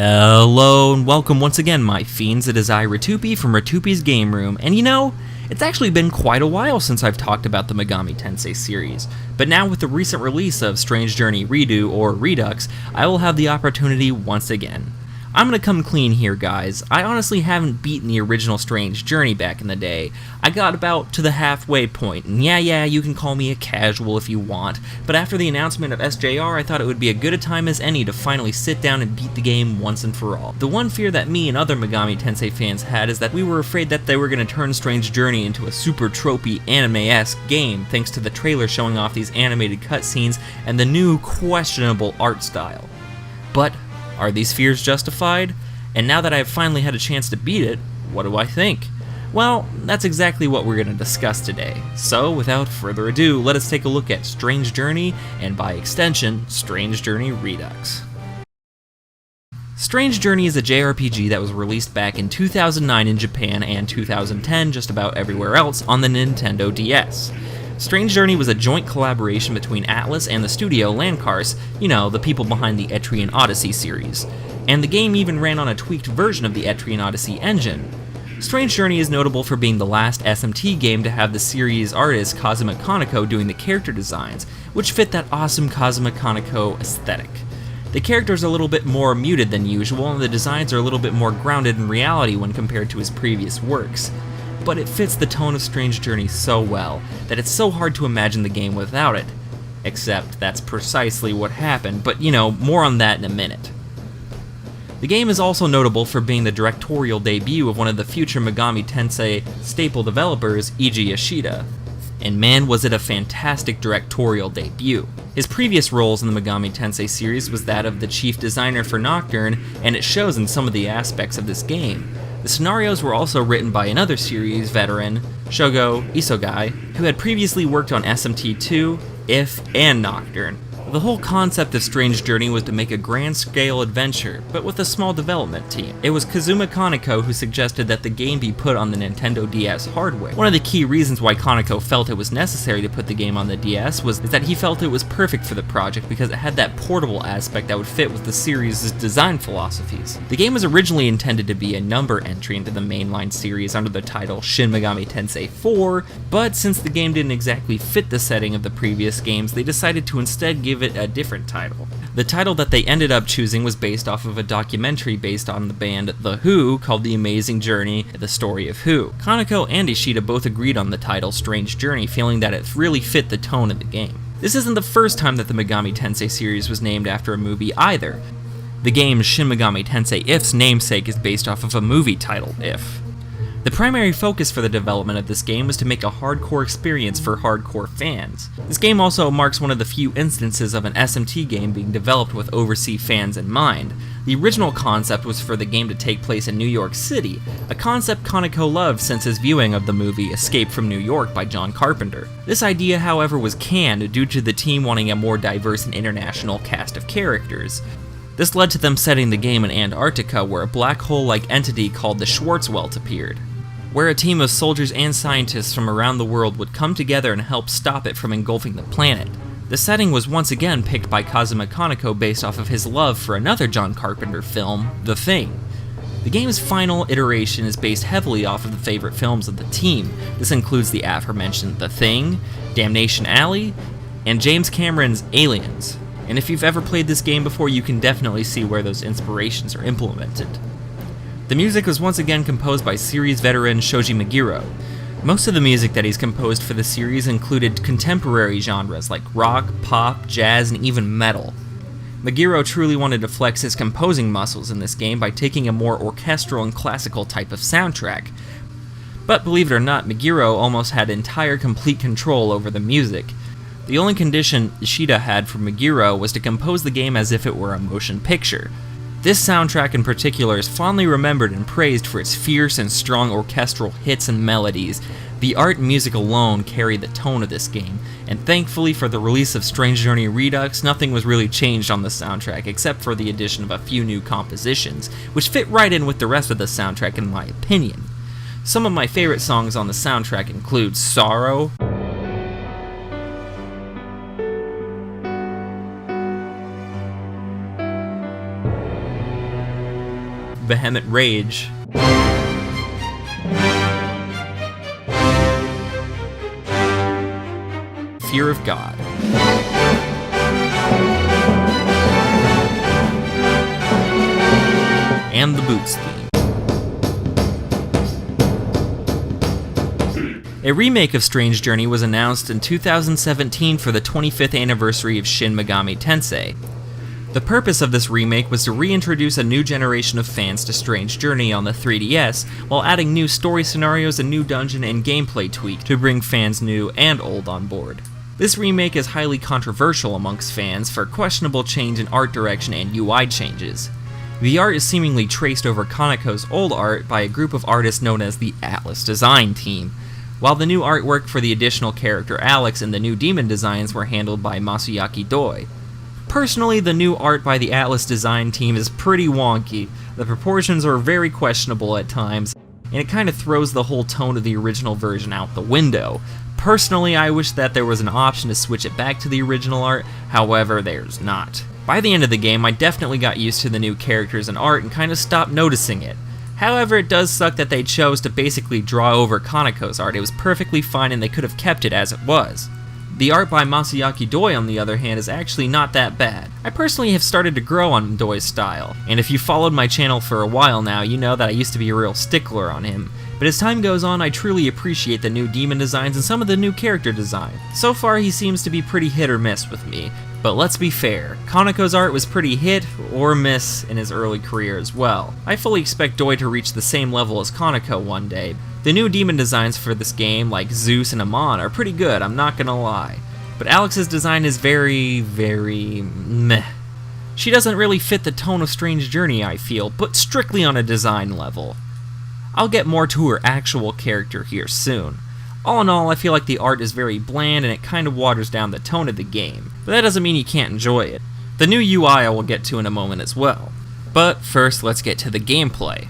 Hello and welcome once again, my fiends. It is I, Rtyuiope from Rtyuiope's Gameroom, and you know, it's actually been quite a while since I've talked about the Megami Tensei series, but now with the recent release of Strange Journey Redo, or Redux, I will have the opportunity once again. I'm gonna come clean here, guys. I honestly haven't beaten the original Strange Journey back in the day. I got about to the halfway point, and yeah, you can call me a casual if you want, but after the announcement of SJR, I thought it would be a good a time as any to finally sit down and beat the game once and for all. The one fear that me and other Megami Tensei fans had is that we were afraid that they were gonna turn Strange Journey into a super tropey anime-esque game thanks to the trailer showing off these animated cutscenes and the new questionable art style. But are these fears justified? And now that I have finally had a chance to beat it, what do I think? Well, that's exactly what we're going to discuss today. So, without further ado, let us take a look at Strange Journey, and by extension, Strange Journey Redux. Strange Journey is a JRPG that was released back in 2009 in Japan and 2010 just about everywhere else on the Nintendo DS. Strange Journey was a joint collaboration between Atlus and the studio Landcars, you know, the people behind the Etrian Odyssey series, and the game even ran on a tweaked version of the Etrian Odyssey engine. Strange Journey is notable for being the last SMT game to have the series artist Kazuma Kaneko doing the character designs, which fit that awesome Kazuma Kaneko aesthetic. The characters are a little bit more muted than usual, and the designs are a little bit more grounded in reality when compared to his previous works. But it fits the tone of Strange Journey so well that it's so hard to imagine the game without it. Except that's precisely what happened, but you know, more on that in a minute. The game is also notable for being the directorial debut of one of the future Megami Tensei staple developers, Eiji Yoshida. And man, was it a fantastic directorial debut. His previous roles in the Megami Tensei series was that of the chief designer for Nocturne, and it shows in some of the aspects of this game. The scenarios were also written by another series veteran, Shogo Isogai, who had previously worked on SMT2, If, and Nocturne. The whole concept of Strange Journey was to make a grand-scale adventure, but with a small development team. It was Kazuma Kaneko who suggested that the game be put on the Nintendo DS hardware. One of the key reasons why Kaneko felt it was necessary to put the game on the DS was that he felt it was perfect for the project because it had that portable aspect that would fit with the series' design philosophies. The game was originally intended to be a number entry into the mainline series under the title Shin Megami Tensei 4, but since the game didn't exactly fit the setting of the previous games, they decided to instead give it a different title. The title that they ended up choosing was based off of a documentary based on the band The Who called The Amazing Journey, The Story of Who. Kaneko and Ishida both agreed on the title Strange Journey, feeling that it really fit the tone of the game. This isn't the first time that the Megami Tensei series was named after a movie either. The game Shin Megami Tensei If's namesake is based off of a movie titled If. The primary focus for the development of this game was to make a hardcore experience for hardcore fans. This game also marks one of the few instances of an SMT game being developed with overseas fans in mind. The original concept was for the game to take place in New York City, a concept Kaneko loved since his viewing of the movie Escape from New York by John Carpenter. This idea, however, was canned due to the team wanting a more diverse and international cast of characters. This led to them setting the game in Antarctica, where a black hole-like entity called the Schwarzwelt appeared, where a team of soldiers and scientists from around the world would come together and help stop it from engulfing the planet. The setting was once again picked by Kazuma Kaneko based off of his love for another John Carpenter film, The Thing. The game's final iteration is based heavily off of the favorite films of the team. This includes the aforementioned The Thing, Damnation Alley, and James Cameron's Aliens. And if you've ever played this game before, you can definitely see where those inspirations are implemented. The music was once again composed by series veteran Shoji Meguro. Most of the music that he's composed for the series included contemporary genres like rock, pop, jazz, and even metal. Meguro truly wanted to flex his composing muscles in this game by taking a more orchestral and classical type of soundtrack. But believe it or not, Meguro almost had entire complete control over the music. The only condition Ishida had for Meguro was to compose the game as if it were a motion picture. This soundtrack in particular is fondly remembered and praised for its fierce and strong orchestral hits and melodies. The art and music alone carry the tone of this game, and thankfully for the release of Strange Journey Redux, nothing was really changed on the soundtrack except for the addition of a few new compositions, which fit right in with the rest of the soundtrack in my opinion. Some of my favorite songs on the soundtrack include Sorrow, vehement rage. Fear of God. And the Boots theme. A remake of Strange Journey was announced in 2017 for the 25th anniversary of Shin Megami Tensei. The purpose of this remake was to reintroduce a new generation of fans to Strange Journey on the 3DS, while adding new story scenarios, a new dungeon, and gameplay tweak to bring fans new and old on board. This remake is highly controversial amongst fans for questionable change in art direction and UI changes. The art is seemingly traced over Kaneko's old art by a group of artists known as the Atlas Design Team, while the new artwork for the additional character Alex and the new demon designs were handled by Masayaki Doi. Personally, the new art by the Atlas Design Team is pretty wonky. The proportions are very questionable at times, and it kind of throws the whole tone of the original version out the window. Personally, I wish that there was an option to switch it back to the original art, however, there's not. By the end of the game, I definitely got used to the new characters and art and kind of stopped noticing it. However, it does suck that they chose to basically draw over Kaneko's art. It was perfectly fine and they could have kept it as it was. The art by Masayaki Doi, on the other hand, is actually not that bad. I personally have started to grow on Doi's style, and if you followed my channel for a while now, you know that I used to be a real stickler on him. But as time goes on, I truly appreciate the new demon designs and some of the new character design. So far, he seems to be pretty hit or miss with me. But let's be fair, Kaneko's art was pretty hit or miss in his early career as well. I fully expect Doi to reach the same level as Kaneko one day. The new demon designs for this game, like Zeus and Amon, are pretty good, I'm not gonna lie. But Alex's design is very meh. She doesn't really fit the tone of Strange Journey, I feel, but strictly on a design level. I'll get more to her actual character here soon. All in all, I feel like the art is very bland and it kind of waters down the tone of the game, but that doesn't mean you can't enjoy it. The new UI I will get to in a moment as well. But first, let's get to the gameplay.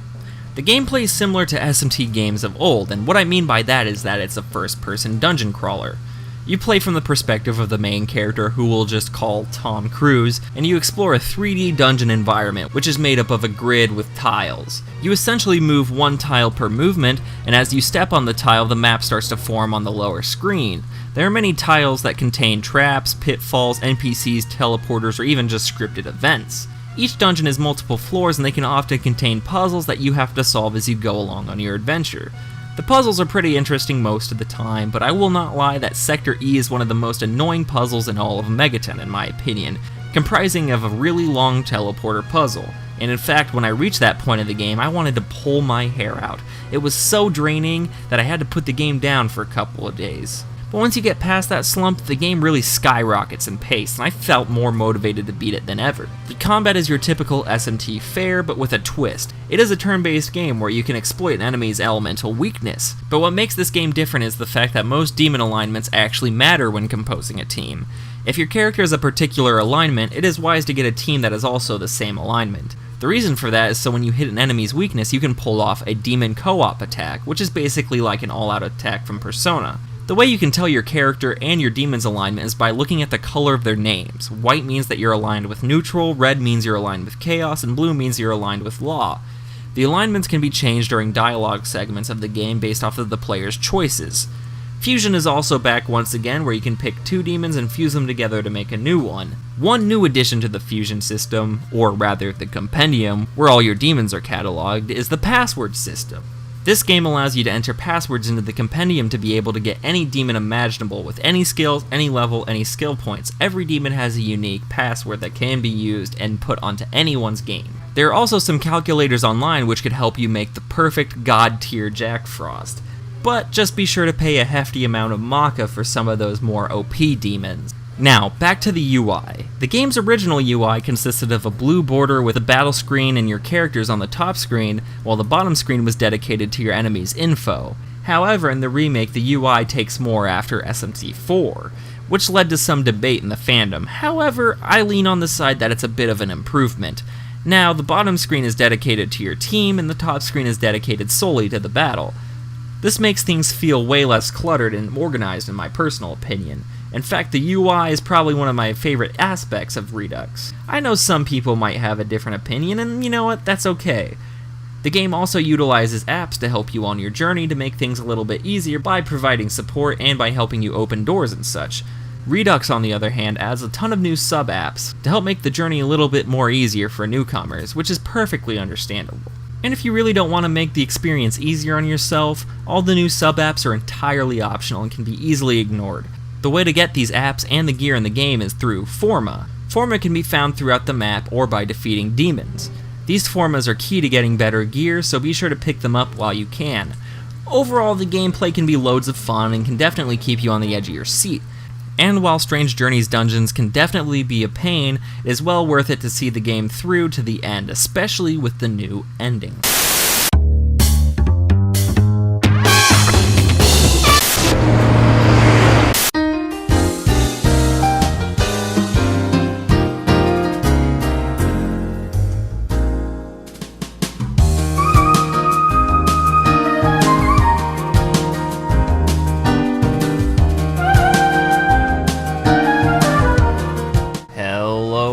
The gameplay is similar to SMT games of old, and what I mean by that is that it's a first-person dungeon crawler. You play from the perspective of the main character, who we'll just call Tom Cruise, and you explore a 3D dungeon environment, which is made up of a grid with tiles. You essentially move one tile per movement, and as you step on the tile, the map starts to form on the lower screen. There are many tiles that contain traps, pitfalls, NPCs, teleporters, or even just scripted events. Each dungeon has multiple floors, and they can often contain puzzles that you have to solve as you go along on your adventure. The puzzles are pretty interesting most of the time, but I will not lie that Sector E is one of the most annoying puzzles in all of Megaton in my opinion, comprising of a really long teleporter puzzle. And in fact, when I reached that point of the game, I wanted to pull my hair out. It was so draining that I had to put the game down for a couple of days. But once you get past that slump, the game really skyrockets in pace, and I felt more motivated to beat it than ever. The combat is your typical SMT fare, but with a twist. It is a turn-based game where you can exploit an enemy's elemental weakness, but what makes this game different is the fact that most demon alignments actually matter when composing a team. If your character is a particular alignment, it is wise to get a team that is also the same alignment. The reason for that is so when you hit an enemy's weakness, you can pull off a demon co-op attack, which is basically like an all-out attack from Persona. The way you can tell your character and your demon's alignment is by looking at the color of their names. White means that you're aligned with neutral, red means you're aligned with chaos, and blue means you're aligned with law. The alignments can be changed during dialogue segments of the game based off of the player's choices. Fusion is also back once again, where you can pick two demons and fuse them together to make a new one. One new addition to the fusion system, or rather the compendium, where all your demons are cataloged, is the password system. This game allows you to enter passwords into the compendium to be able to get any demon imaginable with any skills, any level, any skill points. Every demon has a unique password that can be used and put onto anyone's game. There are also some calculators online which could help you make the perfect god tier Jack Frost. But just be sure to pay a hefty amount of Maka for some of those more OP demons. Now, back to the UI. The game's original UI consisted of a blue border with a battle screen and your characters on the top screen, while the bottom screen was dedicated to your enemy's info. However, in the remake, the UI takes more after SMT4, which led to some debate in the fandom. However, I lean on the side that it's a bit of an improvement. Now, the bottom screen is dedicated to your team, and the top screen is dedicated solely to the battle. This makes things feel way less cluttered and organized in my personal opinion. In fact, the UI is probably one of my favorite aspects of Redux. I know some people might have a different opinion, and you know what, that's okay. The game also utilizes apps to help you on your journey to make things a little bit easier by providing support and by helping you open doors and such. REDUX, on the other hand, adds a ton of new sub-apps to help make the journey a little bit more easier for newcomers, which is perfectly understandable. And if you really don't want to make the experience easier on yourself, all the new sub-apps are entirely optional and can be easily ignored. The way to get these apps and the gear in the game is through Forma. Forma can be found throughout the map or by defeating demons. These formas are key to getting better gear, so be sure to pick them up while you can. Overall, the gameplay can be loads of fun and can definitely keep you on the edge of your seat. And while Strange Journey's dungeons can definitely be a pain, it is well worth it to see the game through to the end, especially with the new ending.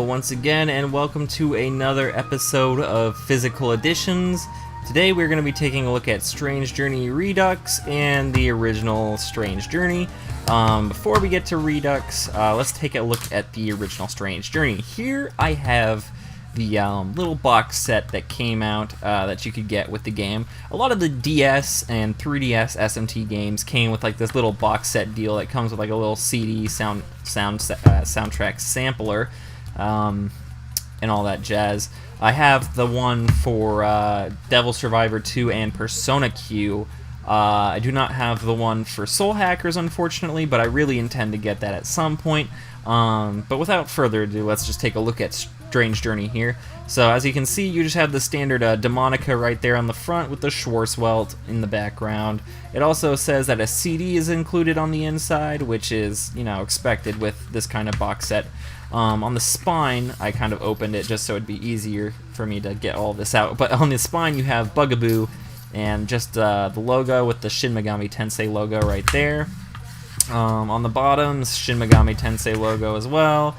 Once again, and welcome to another episode of Physical Editions. Today we're going to be taking a look at Strange Journey Redux and the original Strange Journey. Before we get to Redux, let's take a look at the original Strange Journey. Here I have the little box set that came out that you could get with the game. A lot of the DS and 3DS SMT games came with like this little box set deal that comes with like a little CD soundtrack sampler. And all that jazz. I have the one for Devil Survivor 2 and Persona Q. I do not have the one for Soul Hackers, unfortunately, but I really intend to get that at some point. But without further ado, let's just take a look at Strange Journey here. So as you can see, you just have the standard Demonica right there on the front with the Schwarzwald in the background. It also says that a CD is included on the inside, which is, you know, expected with this kind of box set. On the spine, I kind of opened it just so it'd be easier for me to get all this out. But on the spine, you have Bugaboo and just the logo with the Shin Megami Tensei logo right there. On the bottom, Shin Megami Tensei logo as well.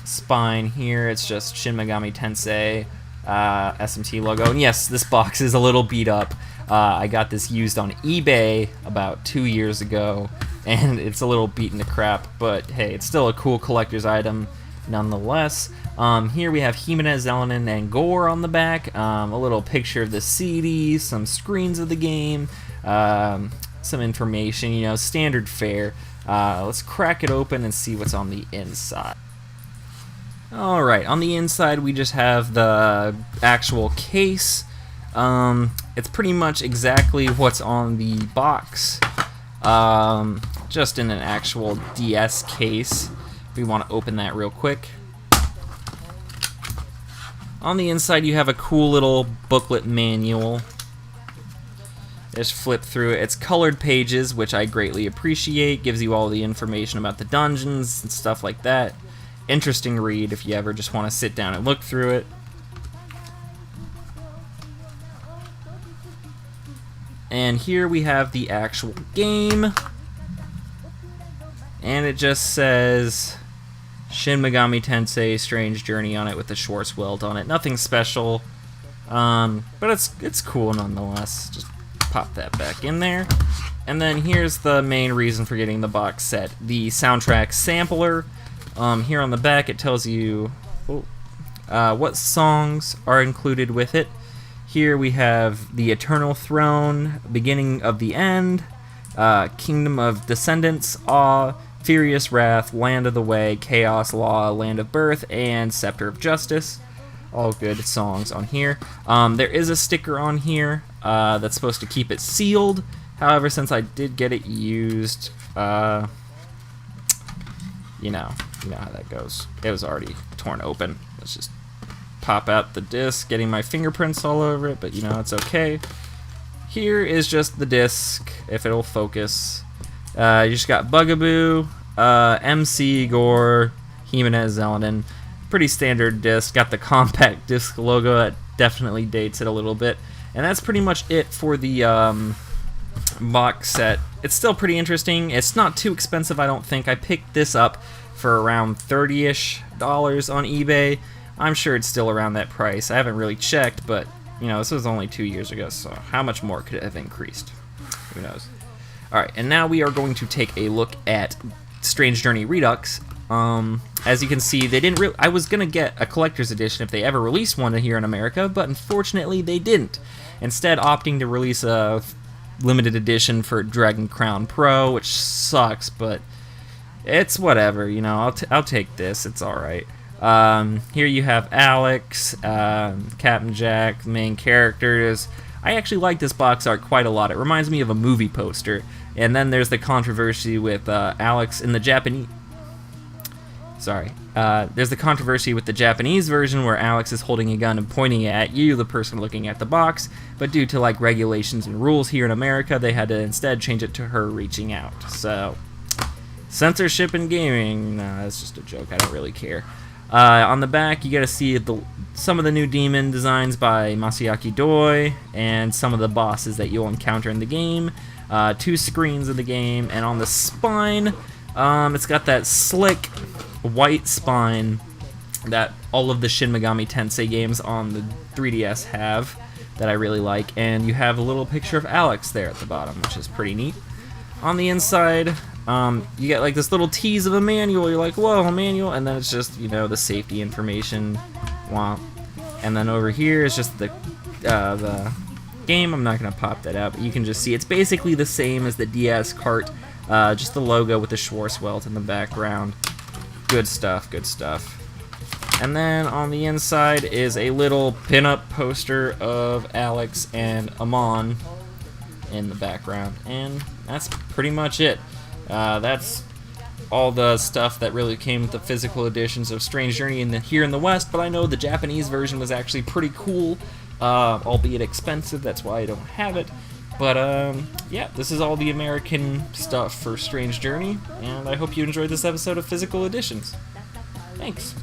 Spine here, it's just Shin Megami Tensei SMT logo. And yes, this box is a little beat up. I got this used on eBay about 2 years ago, and it's a little beaten to crap, but hey, it's still a cool collector's item nonetheless. Here we have Jimenez, Zelenin, and Gore on the back. A little picture of the CD, some screens of the game, some information, you know, standard fare. Let's crack it open and see what's on the inside. Alright, on the inside we just have the actual case. It's pretty much exactly what's on the box, just in an actual DS case. We want to open that real quick. On the inside you have a cool little booklet manual. Just flip through it. It's colored pages, which I greatly appreciate. Gives you all the information about the dungeons and stuff like that. Interesting read if you ever just want to sit down and look through it. And here we have the actual game. And it just says Shin Megami Tensei Strange Journey on it with the Schwarzwald on it. Nothing special, but it's cool nonetheless. Just pop that back in there. And then here's the main reason for getting the box set, the soundtrack sampler. Here on the back it tells you what songs are included with it. Here we have The Eternal Throne, Beginning of the End, Kingdom of Descendants, Awe, Furious Wrath, Land of the Way, Chaos Law, Land of Birth, and Scepter of Justice. All good songs on here. There is a sticker on here that's supposed to keep it sealed. However, since I did get it used, you know how that goes. It was already torn open. Let's just pop out the disc, getting my fingerprints all over it, but you know, it's okay. Here is just the disc, if it'll focus. You just got Bugaboo, MC, Gore, Jimenez, Zelenin. Pretty standard disc. Got the compact disc logo that definitely dates it a little bit. And that's pretty much it for the box set. It's still pretty interesting. It's not too expensive, I don't think. I picked this up for around $30-ish on eBay. I'm sure it's still around that price. I haven't really checked, but you know, this was only 2 years ago, so how much more could it have increased? Who knows? Alright, and now we are going to take a look at Strange Journey Redux. As you can see, they didn't I was gonna get a collector's edition if they ever released one here in America, but unfortunately they didn't. Instead, opting to release a limited edition for Dragon Crown Pro, which sucks, but it's whatever, you know, I'll take this, it's alright. Here you have Alex, Captain Jack, the main characters. I actually like this box art quite a lot. It reminds me of a movie poster. And then there's the controversy with Alex in the Japanese... there's the controversy with the Japanese version where Alex is holding a gun and pointing it at you, the person looking at the box, but due to like regulations and rules here in America, they had to instead change it to her reaching out. So, censorship in gaming, nah, that's just a joke, I don't really care. On the back, you get to see some of the new demon designs by Masayaki Doi, and some of the bosses that you'll encounter in the game, 2 screens of the game, and on the spine, it's got that slick white spine that all of the Shin Megami Tensei games on the 3DS have, that I really like, and you have a little picture of Alex there at the bottom, which is pretty neat. On the inside, you get like this little tease of a manual. You're like, whoa, a manual, and then it's just, you know, the safety information. Wow. And then over here is just the game. I'm not gonna pop that out, but you can just see it's basically the same as the DS cart, just the logo with the Schwarzwelt in the background. Good stuff, good stuff. And then on the inside is a little pin-up poster of Alex and Amon in the background, and that's pretty much it. That's all the stuff that really came with the physical editions of Strange Journey here in the West, but I know the Japanese version was actually pretty cool, albeit expensive, that's why I don't have it. But yeah, this is all the American stuff for Strange Journey, and I hope you enjoyed this episode of Physical Editions. Thanks.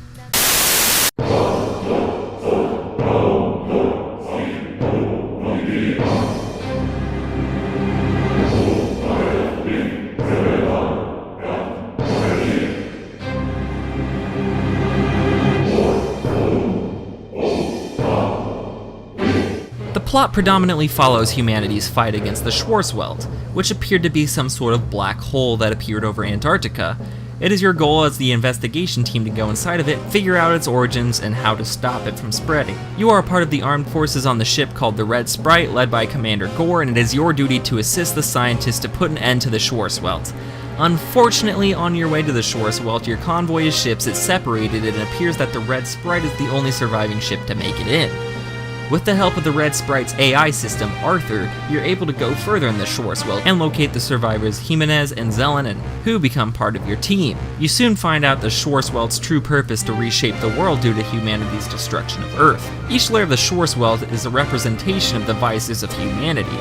The plot predominantly follows humanity's fight against the Schwarzwelt, which appeared to be some sort of black hole that appeared over Antarctica. It is your goal as the investigation team to go inside of it, figure out its origins, and how to stop it from spreading. You are a part of the armed forces on the ship called the Red Sprite, led by Commander Gore, and it is your duty to assist the scientists to put an end to the Schwarzwelt. Unfortunately, on your way to the Schwarzwelt, your convoy of ships is separated, and it appears that the Red Sprite is the only surviving ship to make it in. With the help of the Red Sprite's AI system, Arthur, you're able to go further in the Schwarzwelt and locate the survivors Jimenez and Zelenin, who become part of your team. You soon find out the Schwarzwelt's true purpose to reshape the world due to humanity's destruction of Earth. Each layer of the Schwarzwelt is a representation of the vices of humanity,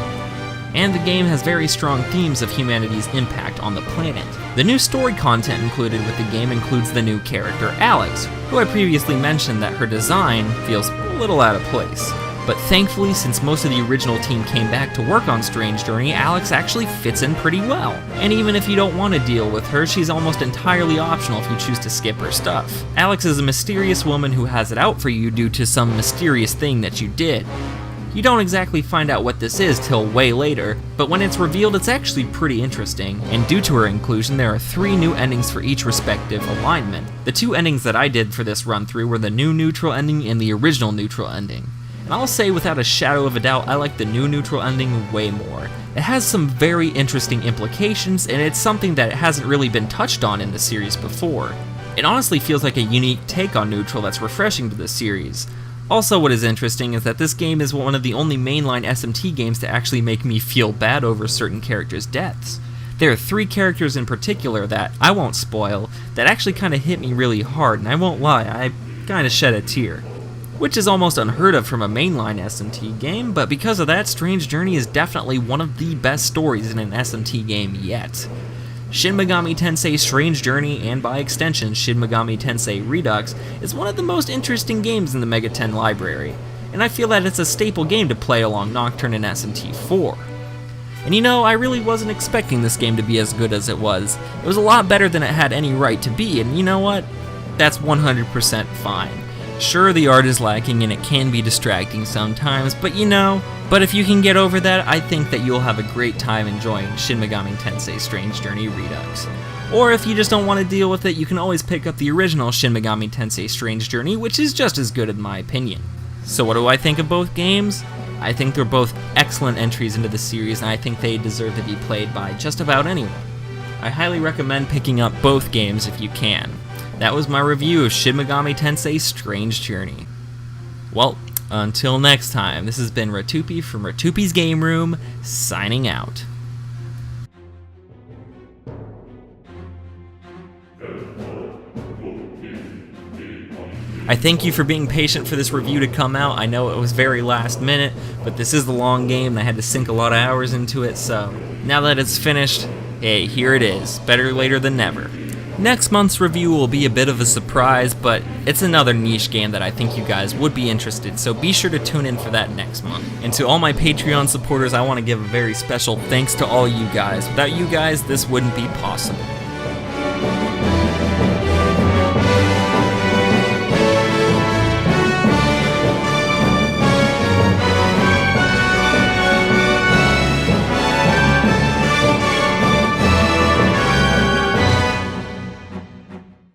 and the game has very strong themes of humanity's impact on the planet. The new story content included with the game includes the new character Alex, who I previously mentioned that her design feels a little out of place. But thankfully, since most of the original team came back to work on Strange Journey, Alex actually fits in pretty well. And even if you don't want to deal with her, she's almost entirely optional if you choose to skip her stuff. Alex is a mysterious woman who has it out for you due to some mysterious thing that you did. You don't exactly find out what this is till way later, but when it's revealed it's actually pretty interesting, and due to her inclusion there are 3 new endings for each respective alignment. The 2 endings that I did for this run through were the new neutral ending and the original neutral ending. And I'll say without a shadow of a doubt I like the new neutral ending way more. It has some very interesting implications, and it's something that hasn't really been touched on in the series before. It honestly feels like a unique take on neutral that's refreshing to the series. Also, what is interesting is that this game is one of the only mainline SMT games to actually make me feel bad over certain characters' deaths. There are 3 characters in particular that I won't spoil that actually kind of hit me really hard, and I won't lie, I kind of shed a tear. Which is almost unheard of from a mainline SMT game, but because of that, Strange Journey is definitely one of the best stories in an SMT game yet. Shin Megami Tensei Strange Journey, and by extension Shin Megami Tensei Redux, is one of the most interesting games in the Mega 10 library, and I feel that it's a staple game to play along Nocturne and SMT4. And you know, I really wasn't expecting this game to be as good as it was. It was a lot better than it had any right to be, and you know what? That's 100% fine. Sure, the art is lacking and it can be distracting sometimes, but but if you can get over that, I think that you'll have a great time enjoying Shin Megami Tensei Strange Journey Redux. Or if you just don't want to deal with it, you can always pick up the original Shin Megami Tensei Strange Journey, which is just as good in my opinion. So what do I think of both games? I think they're both excellent entries into the series, and I think they deserve to be played by just about anyone. I highly recommend picking up both games if you can. That was my review of Shin Megami Tensei Strange Journey. Well, until next time, this has been Rtyuiope from Rtyuiope's Gameroom, signing out. I thank you for being patient for this review to come out. I know it was very last minute, but this is the long game and I had to sink a lot of hours into it, so now that it's finished, hey, here it is. Better later than never. Next month's review will be a bit of a surprise, but it's another niche game that I think you guys would be interested, so be sure to tune in for that next month. And to all my Patreon supporters, I want to give a very special thanks to all you guys. Without you guys, this wouldn't be possible.